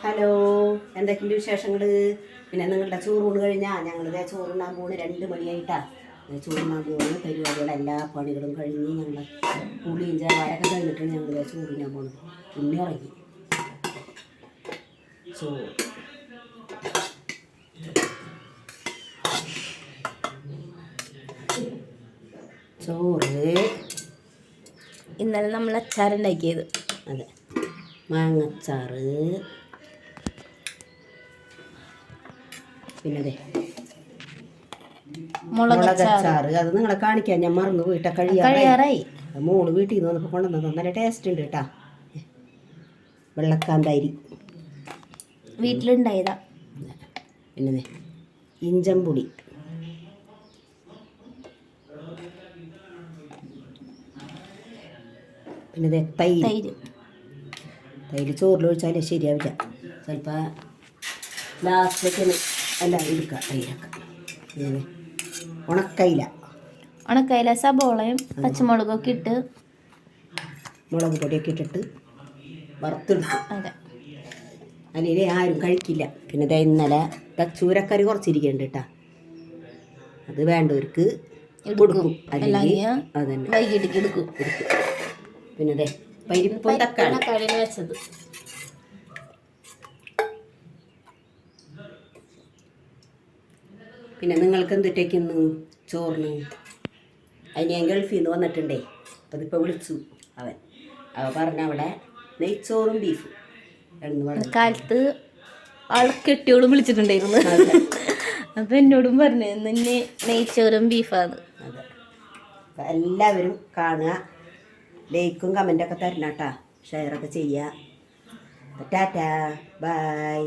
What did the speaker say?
Hello, എന്തൊക്കെയുണ്ട് വിശേഷങ്ങൾ? പിന്നെ നിങ്ങളുടെ ചോറൂണ് കഴിഞ്ഞാൽ ഞങ്ങളിതേ ചോറുണ്ണാൻ പോണ് 2 മണിയായിട്ടാ. ചോറുണ്ണാൻ പോകുന്നു. പരിപാടികളും എല്ലാ പണികളും കഴിഞ്ഞ് ഞങ്ങൾ പുളിയും ചായയൊക്കെ കഴിഞ്ഞിട്ടാണ് ഞങ്ങളിതേ ചോറുണ്ണാൻ പോകുന്നത്. പിന്നെ ഇറങ്ങി ചോറ് ഇന്നലെ നമ്മൾ അച്ചാറുണ്ടാക്കിയത്. അതെ, മാങ്ങച്ചാറ്. പിന്നെ അതെ മുളകച്ചാറ്. അത് നിങ്ങളെ കാണിക്കാൻ ഞാൻ മറന്നു പോയിട്ടാ. കഴിയാറായി. മോള് വീട്ടിൽ നിന്ന് വന്നപ്പോൾ കൊണ്ടുവന്നത് നല്ല ടേസ്റ്റ് ഉണ്ട് കേട്ടാ. വെള്ളക്കാന്താരി വീട്ടിലുണ്ടായതാ. പിന്നെ ഇഞ്ചമ്പുളി, പിന്നെ തൈര്. തൈര് ചോറിലൊഴിച്ചാലേ ശരിയാവില്ല. ചിലപ്പോൾ ലാസ്റ്റൊക്കെ എല്ലാം എടുക്കാം. തൈരൊക്കെ പിന്നെ ഉണക്കയില സബോളയും പച്ചമുളകൊക്കെ ഇട്ട് മുളക് പൊടിയൊക്കെ ഇട്ടിട്ട് വറുത്തെടുക്കും. അതെ, അല്ലെങ്കിൽ ആരും കഴിക്കില്ല. പിന്നെ ഇന്നലെ ചൂരക്കറി കുറച്ചിരിക്കുന്നുണ്ട് കേട്ടാ. അത് വേണ്ടവർക്ക് കൊടുക്കും, അല്ലെങ്കിൽ അതന്നെ വൈകിട്ട് എടുക്കും. പിന്നെ പരിപ്പും തക്കാളി വെച്ചത്. പിന്നെ നിങ്ങൾക്ക് എന്തിട്ടേക്കുന്നു ചോറിന്? അതിന് ഞാൻ ഗൾഫിൽ നിന്ന് വന്നിട്ടുണ്ടേ. അപ്പം അതിപ്പോൾ വിളിച്ചു അവൻ പറഞ്ഞ അവിടെ നെയ്ച്ചോറും ബീഫും എന്ന് പറഞ്ഞു. കാലത്ത് ആളെ കെട്ടിയോളും വിളിച്ചിട്ടുണ്ടായിരുന്നു. അപ്പം എന്നോടും പറഞ്ഞു നിന്നെ നെയ്ച്ചോറും ബീഫാണ്. അതെ, അപ്പം എല്ലാവരും കാണുക, ലൈക്കും കമൻറ്റൊക്കെ തരണം കേട്ടോ, ഷെയറൊക്കെ ചെയ്യുക. ടാറ്റാ, ബൈ.